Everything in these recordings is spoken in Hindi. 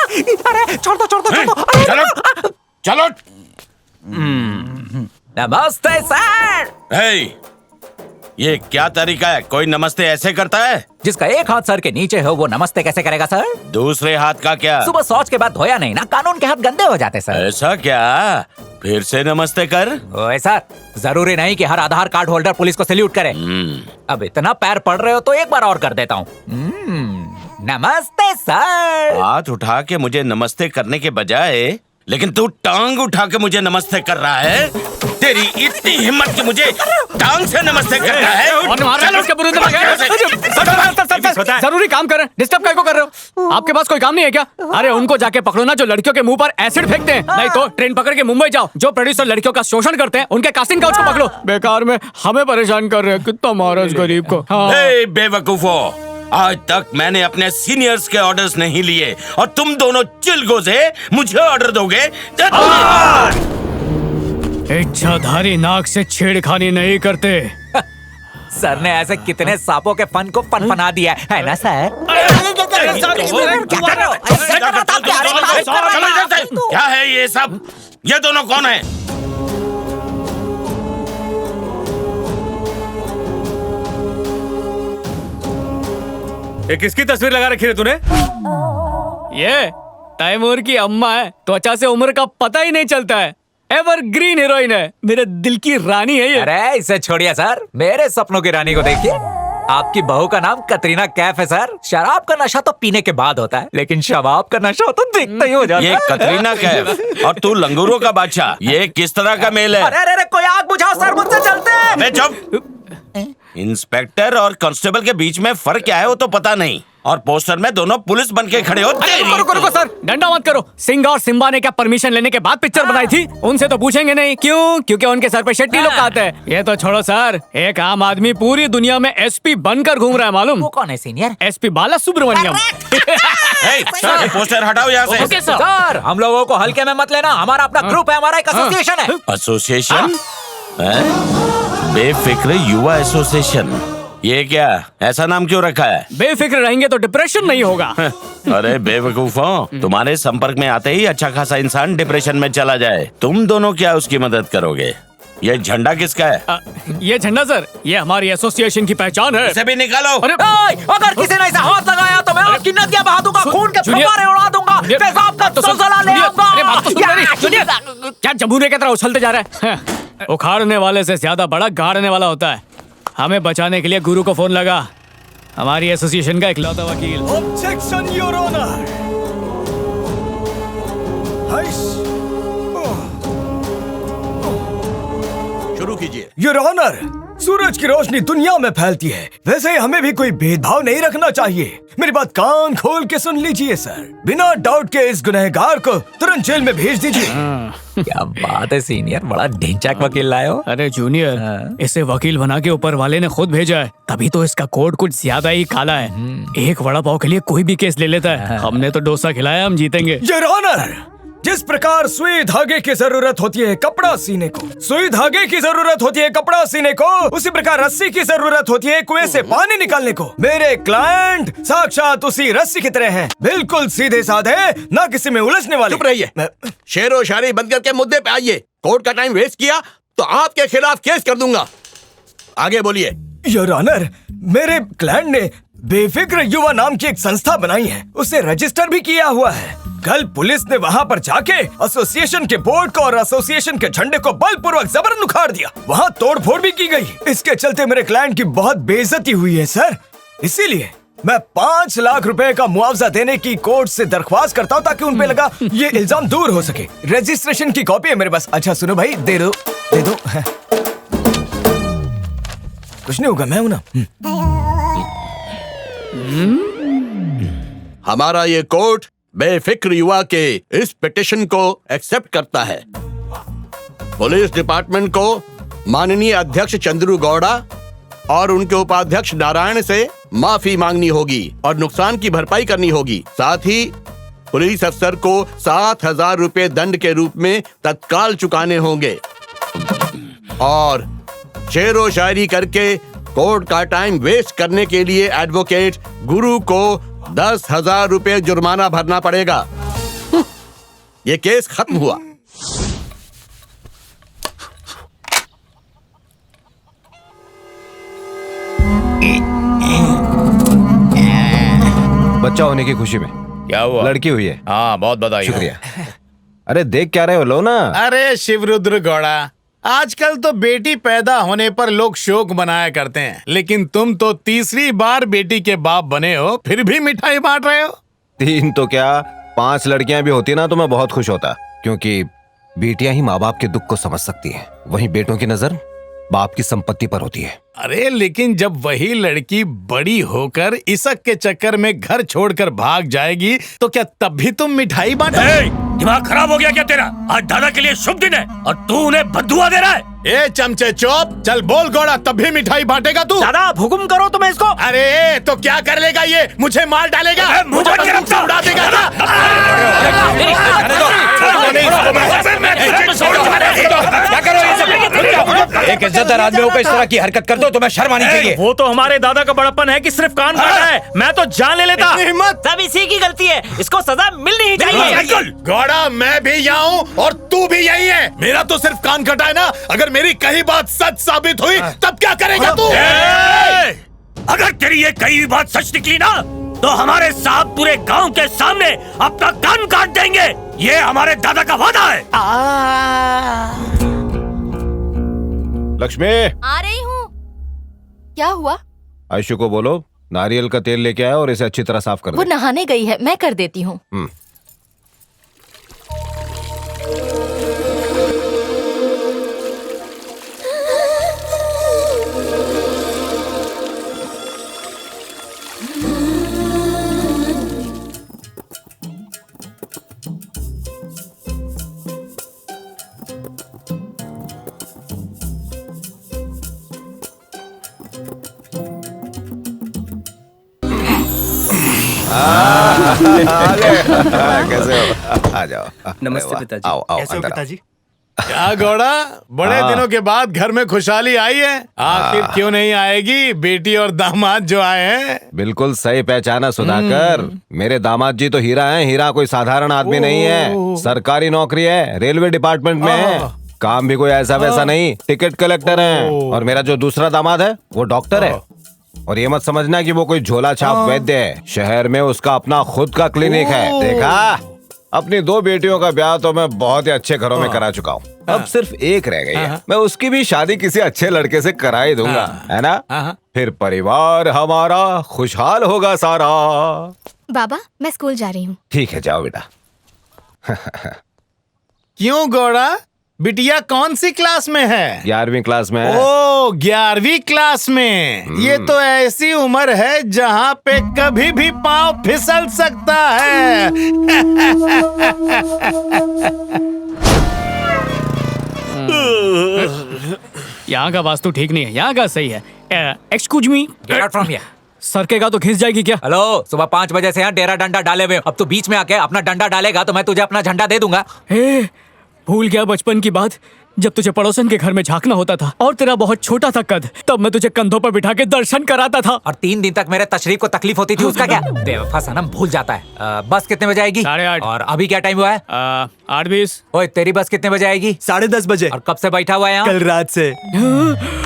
अरे छोड़ दो चलो चलो। नमस्ते सर। ये क्या तरीका है? कोई नमस्ते ऐसे करता है? जिसका एक हाथ सर के नीचे हो वो नमस्ते कैसे करेगा सर? दूसरे हाथ का क्या? सुबह शौच के बाद धोया नहीं ना, कानून के हाथ गंदे हो जाते सर। ऐसा क्या? फिर से नमस्ते कर। ओए सर, जरूरी नहीं कि हर आधार कार्ड होल्डर पुलिस को सैल्यूट करे। अब इतना पैर पड़ रहे हो तो एक बार और कर देता हूँ। नमस्ते सर। हाथ उठा के मुझे नमस्ते करने के बजाय लेकिन तू टांग उठा के मुझे नमस्ते कर रहा है। तेरी इतनी हिम्मत कि मुझे टांग से नमस्ते कर रहा है। जरूरी काम कर रहे हैं, डिस्टर्ब काय को कर रहे हो? आपके पास कोई काम नहीं है क्या? अरे उनको जाके पकड़ो ना जो लड़कियों के मुंह पर एसिड फेंकते हैं। नहीं तो ट्रेन पकड़ के मुंबई जाओ, जो प्रोड्यूसर लड़कियों का शोषण करते हैं उनके कास्टिंग काउच को पकड़ो। बेकार में हमें परेशान कर रहे हैं। कितना मारा इस गरीब को। बेवकूफो, आज तक मैंने अपने सीनियर्स के ऑर्डर्स नहीं लिए और तुम दोनों चिलगोज़े मुझे ऑर्डर दोगे? इच्छाधारी नाक से छेड़खानी नहीं करते। सर ने ऐसे कितने सांपों के फन को फनफना दिया है ना सर? क्या है ये सब? ये दोनों कौन है? ये किसकी तस्वीर लगा रखी है तूने? ये तैमूर की अम्मा है। त्वचा से उम्र का पता ही नहीं चलता है। एवरग्रीन हीरोइन है, मेरे दिल की रानी है ये। अरे इसे छोड़िए सर, मेरे सपनों की रानी को देखिए। आपकी बहू का नाम कतरीना कैफ है सर। शराब का नशा तो पीने के बाद होता है, लेकिन शबाब का नशा तो दिखता ही हो जाता है। ये कतरीना कैफ और तू लंगूरों का बादशाह, ये किस तरह का मेल है? अरे कोई आग बुझाओ सर, मुझसे चलते हैं। अबे चुप। इंस्पेक्टर और कांस्टेबल के बीच में फर्क क्या है वो तो पता नहीं, और पोस्टर में दोनों पुलिस बन के खड़े हो। रुको सर, डंडा मत करो। सिंह और सिम्बा ने क्या परमिशन लेने के बाद पिक्चर बनाई थी? उनसे तो पूछेंगे नहीं। क्यों? क्योंकि उनके सर पे शेट्टी लोग आते हैं। ये तो छोड़ो सर, एक आम आदमी पूरी दुनिया में एसपी बनकर घूम रहा है, मालूम? वो कौन है सीनियर? एसपी बाला सुब्रमण्यम। पोस्टर हटाओ यहाँ से। सर हम लोगों को हल्के में मत लेना, हमारा अपना ग्रुप है, हमारा एक एसोसिएशन है। एसोसिएशन? बेफिक्र युवा एसोसिएशन। ये क्या, ऐसा नाम क्यों रखा है? बेफिक्र रहेंगे तो डिप्रेशन नहीं होगा। अरे बेवकूफों, तुम्हारे संपर्क में आते ही अच्छा खासा इंसान डिप्रेशन में चला जाए। तुम दोनों क्या उसकी मदद करोगे? ये झंडा किसका है? ये झंडा सर, ये हमारी एसोसिएशन की पहचान है। इसे भी निकालो। अगर किसी ने इसे हाथ लगाया तो मैं आपकी नदियां बहा दूंगा, खून के फव्वारे उड़ा दूंगा, पेशाब का ज़लज़ला ले आऊंगा। क्या जमूरे की तरह उछलते जा रहे हैं? उखाड़ने वाले से ज्यादा बड़ा गाड़ने वाला होता है। हमें बचाने के लिए गुरु को फोन लगा, हमारी एसोसिएशन का इकलौता वकील। Objection your honour. शुरू कीजिए। योर ऑनर, सूरज की रोशनी दुनिया में फैलती है, वैसे ही हमें भी कोई भेदभाव नहीं रखना चाहिए। मेरी बात कान खोल के सुन लीजिए सर। बिना डाउट के इस गुनहगार को तुरंत जेल में भेज दीजिए। क्या बात है सीनियर, बड़ा ढिंचाक वकील लाए हो। अरे जूनियर, इसे वकील बना के ऊपर वाले ने खुद भेजा है, तभी तो इसका कोड कुछ ज्यादा ही काला है। एक वड़ा पाव के लिए कोई भी केस ले लेता है। हमने तो डोसा खिलाया, हम जीतेंगे। योर ऑनर, जिस प्रकार सुई धागे की जरूरत होती है कपड़ा सीने को, सुई धागे की जरूरत होती है कपड़ा सीने को, उसी प्रकार रस्सी की जरूरत होती है कुएं से पानी निकालने को। मेरे क्लाइंट साक्षात उसी रस्सी की तरह हैं, बिल्कुल सीधे साधे, ना किसी में उलझने वाले। चुप रहिए, शेरो शायरी बंद करके मुद्दे पे आइए। कोर्ट का टाइम वेस्ट किया तो आपके खिलाफ केस कर दूंगा। आगे बोलिए। योर ऑनर, मेरे क्लाइंट ने बेफिक्र युवा नाम की एक संस्था बनाई है, उसे रजिस्टर भी किया हुआ है। कल पुलिस ने वहाँ पर जाके एसोसिएशन के बोर्ड को और एसोसिएशन के झंडे को बलपूर्वक जबरन उखाड़ दिया। वहाँ तोड़फोड़ भी की गई। इसके चलते मेरे क्लाइंट की बहुत बेइज्जती हुई है सर। इसीलिए मैं 5 लाख रुपए का मुआवजा देने की कोर्ट से दरख्वास्त करता हूँ, ताकि उन पे लगा ये इल्जाम दूर हो सके। रजिस्ट्रेशन की कॉपी है मेरे पास। अच्छा सुनो भाई, दे दो। कुछ नहीं होगा, मैं हूं ना। हमारा ये कोर्ट बेफिक्र युवा के इस पिटिशन को एक्सेप्ट करता है। पुलिस डिपार्टमेंट को माननीय अध्यक्ष चंद्रू गौड़ा और उनके उपाध्यक्ष नारायण से माफी मांगनी होगी और नुकसान की भरपाई करनी होगी। साथ ही पुलिस अफसर को 7,000 रुपए दंड के रूप में तत्काल चुकाने होंगे और शेरो शायरी करके कोर्ट का टाइम वेस्ट करने के लिए एडवोकेट गुरु को 10,000 रुपए जुर्माना भरना पड़ेगा। ये केस खत्म हुआ। बच्चा होने की खुशी में क्या हुआ? लड़की हुई है। हाँ, बहुत बधाई। शुक्रिया। अरे देख क्या रहे हो, लो ना। अरे शिवरुद्र गौड़ा, आजकल तो बेटी पैदा होने पर लोग शोक मनाया करते हैं, लेकिन तुम तो तीसरी बार बेटी के बाप बने हो, फिर भी मिठाई बांट रहे हो। 3 तो क्या 5 लड़कियां भी होती ना तो मैं बहुत खुश होता, क्योंकि बेटियां ही माँ बाप के दुख को समझ सकती हैं। वहीं बेटों की नजर बाप की संपत्ति पर होती है। अरे लेकिन जब वही लड़की बड़ी होकर इसक के चक्कर में घर छोड़कर भाग जाएगी तो क्या तब भी तुम मिठाई बांटोगे? दिमाग खराब हो गया क्या तेरा? आज दादा के लिए शुभ दिन है और तू उन्हें बद्दुआ दे रहा है। ए चमचे चौप, चल बोल गौड़ा, तब भी मिठाई बांटेगा तू? दादा आप हुक्म करो तो मैं इसको। अरे तो क्या कर लेगा ये? मुझे मार डालेगा, मुझे उड़ा देगा क्या? क्या करो ये सब? एक इज्जतदार आदमी होकर इस तरह की हरकत करते हो तो मैं शर्म आनी चाहिए। वो तो हमारे दादा का बड़प्पन है कि सिर्फ कान काटा है, मैं तो जान ले लेता। हिम्मत! सब इसी की गलती है, इसको सजा मिलनी ही चाहिए। गौड़ा मैं भी यहाँ हूँ और तू भी यही है। मेरा तो सिर्फ कान कटा है ना, अगर मेरी कही बात सच साबित हुई तब क्या करेगा तू? अगर तेरी ये कही हुई बात सच निकली ना तो हमारे साहब पूरे गांव के सामने अपना कान काट देंगे। ये हमारे दादा का वादा है। लक्ष्मी, आ रही हूँ। क्या हुआ? आयशु को बोलो नारियल का तेल लेके आए और इसे अच्छी तरह साफ कर वो दे। नहाने गई है, मैं कर देती हूँ। कैसे हो? आ जाओ। नमस्ते पिताजी। आओ आओ अंदर आओ। क्या गौड़ा, बड़े दिनों के बाद घर में खुशहाली आई है। आखिर क्यों नहीं आएगी? बेटी और दामाद जो आए हैं। बिल्कुल सही पहचाना सुधाकर। मेरे दामाद जी तो हीरा हैं। हीरा कोई साधारण आदमी नहीं है, सरकारी नौकरी है, रेलवे डिपार्टमेंट में है। काम भी कोई ऐसा वैसा नहीं, टिकट कलेक्टर हैं। और मेरा जो दूसरा दामाद है वो डॉक्टर है। और ये मत समझना कि वो कोई झोला छाप वैद्य है। शहर में उसका अपना खुद का क्लिनिक है। देखा, अपनी 2 बेटियों का ब्याह तो मैं बहुत ही अच्छे घरों में करा चुका हूँ। अब सिर्फ एक रह गई है। मैं उसकी भी शादी किसी अच्छे लड़के से करा ही दूंगा, है ना? फिर परिवार हमारा खुशहाल होगा सारा। बाबा मैं स्कूल जा रही हूँ। ठीक है, जाओ बेटा। क्यों गौड़ा, बिटिया कौन सी क्लास में है? 11वीं क्लास में है। ओ 11वीं क्लास में। ये तो ऐसी उम्र है जहाँ पे कभी भी पाँव फिसल सकता है। यहाँ का वास्तु ठीक नहीं है, यहाँ का सही है। Excuse me, Get out from here. Sir के का तो घिस जाएगी क्या? हेलो, सुबह 5 बजे से यहाँ डेरा डंडा डाले हुए। अब तू बीच में आके अपना डंडा डालेगा तो मैं तुझे अपना झंडा दे दूंगा। हे, भूल गया बचपन की बात, जब तुझे पड़ोसन के घर में झांकना होता था और तेरा बहुत छोटा था कद, तब मैं तुझे कंधों पर बिठा के दर्शन कराता था। और 3 दिन तक मेरे तशरीफ को तकलीफ होती थी, उसका क्या? बेवफा सनम भूल जाता है। बस कितने बजे आएगी? 8:30। और अभी क्या टाइम हुआ है? 8:20। ओए तेरी बस कितने बजे आएगी? 10:30 बजे। और कब से बैठा हुआ है यहाँ? कल रात से।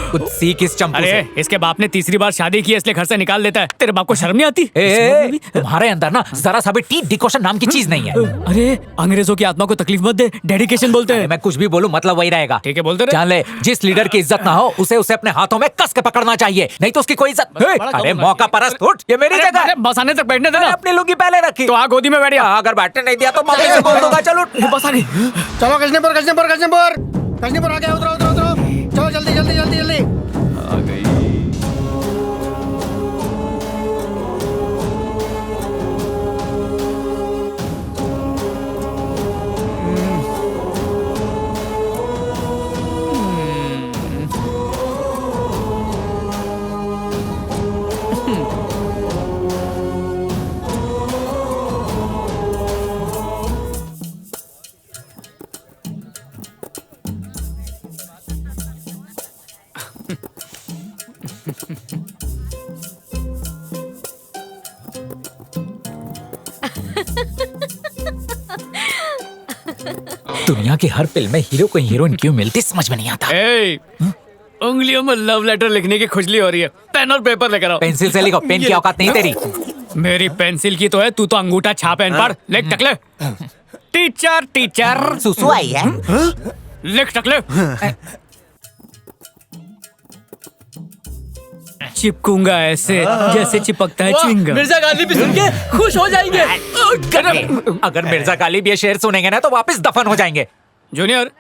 कुछ सीख इस चंपू अरे से। इसके बाप ने तीसरी बार शादी की है, इसलिए घर से निकाल देता है। तेरे बाप को शर्म नहीं आती? तुम्हारे अंदर ना जरा सा भी टी डिकोशन नाम की चीज नहीं है। अरे अंग्रेजों की आत्मा को तकलीफ मत दे, डेडिकेशन बोलते हैं। मैं कुछ भी बोलूं मतलब वही रहेगा। ठीक है, बोलते रहे। जान ले, जिस लीडर की इज्जत ना हो उसे अपने हाथों में कस के पकड़ना चाहिए, नहीं तो उसकी कोई इज्जत। अरे मौका परस्त उठ, ये मेरी जगह है। बस आने तक बैठने देना। अपनी लुंगी पहले रखी तो आ गोदी में बैठ जा। अगर बैठने नहीं दिया तो मम्मी से बोल दूंगा। चलो बस आ गई। चलो कृष्णपुर कृष्णपुर कृष्णपुर कृष्णपुर आ गया। उतरो उतरो उतरो, चलो जल्दी जल्दी जल्दी जल्दी। दुनिया की हर फिल्म में हीरो को हीरोइन क्यों मिलती समझ में नहीं आता। ए, उंगलियों में लव लेटर लिखने की खुजली हो रही है। पेन और पेपर लेकर आओ। पेंसिल से लिखो, पेन की औकात नहीं तेरी। मेरी पेंसिल की तो है, तू तो अंगूठा छाप पेन पर। लिख टकले। टीचर टीचर सुसु आई है। लिख टकले। चिपकूंगा ऐसे जैसे चिपकता है च्युइंगम। मिर्जा गालिब भी सुन के खुश हो जाएंगे। अगर मिर्जा गालिब ये शेर सुनेंगे ना तो वापस दफन हो जाएंगे। जूनियर,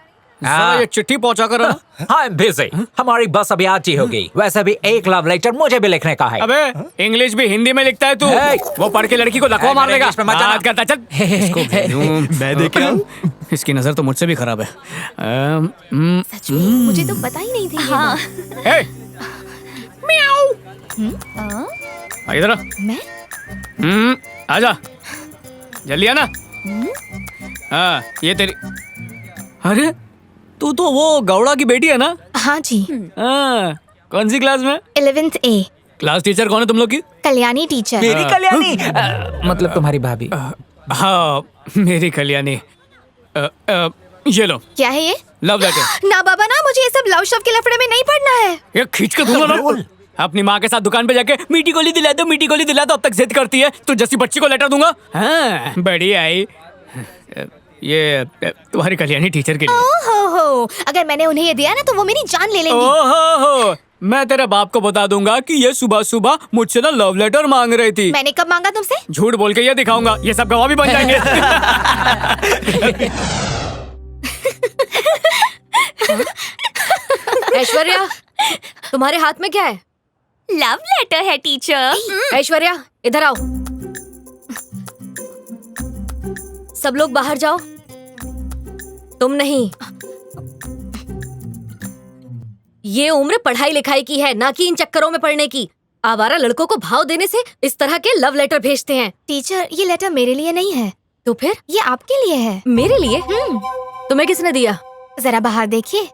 जरा ये चिट्ठी पहुंचा कर आना। हाँ भेजे, हमारी बस अभी आज ही होगी। वैसे भी एक लव लेटर मुझे भी लिखने का है। अबे इंग्लिश भी हिंदी में लिखता है तू। वो पढ़ के लड़की को लकवा मार देगा। बात करता चल। इसको मैं देख रहा हूँ। इसकी नजर तो मुझसे भी खराब है। सच में मुझे तो पता ही नहीं थी। हाँ। इधर मैं आजा, जल्दी आना। हाँ ये तेरी। अरे तू तो वो गौड़ा की बेटी है ना? हाँ जी। हाँ, कौन सी क्लास में? 11th A। क्लास टीचर कौन है तुम लोग की? कल्याणी टीचर। मेरी कल्याणी मतलब तुम्हारी भाभी। हाँ मेरी कल्याणी। ये लो। क्या है ये? Love letter. ना बाबा ना, मुझे ये सब लव शव के लफड़े में नहीं पड़ना है। ये खींच कर दूंगा ना। अपनी माँ के साथ दुकान पे जाके मीठी गोली दिला दो, मीठी गोली दिला दो, अब तक जिद करती है। तू जैसी बच्ची को लेटर दूंगा। हाँ बड़ी आई। ये तुम्हारी कल्याणी टीचर के लिए। ओहो, अगर मैंने उन्हें ये दिया ना तो वो मेरी जान ले लेंगी। ओहो, मैं तेरे बाप को बता दूंगा कि ये सुबह सुबह मुझसे ना लव लेटर मांग रही थी। मैंने कब मांगा तुमसे? झूठ बोल के ये दिखाऊंगा, ये सब गवाह भी बन जाएंगे। ऐश्वर्या, तुम्हारे हाथ में क्या है? लव लेटर है टीचर। ऐश्वर्या इधर आओ। सब लोग बाहर जाओ। तुम नहीं। ये उम्र पढ़ाई लिखाई की है, ना कि इन चक्करों में पड़ने की। आवारा लड़कों को भाव देने से इस तरह के लव लेटर भेजते हैं। टीचर ये लेटर मेरे लिए नहीं है। तो फिर? ये आपके लिए है। मेरे लिए? तुम्हें किसने दिया? जरा बाहर देखिए।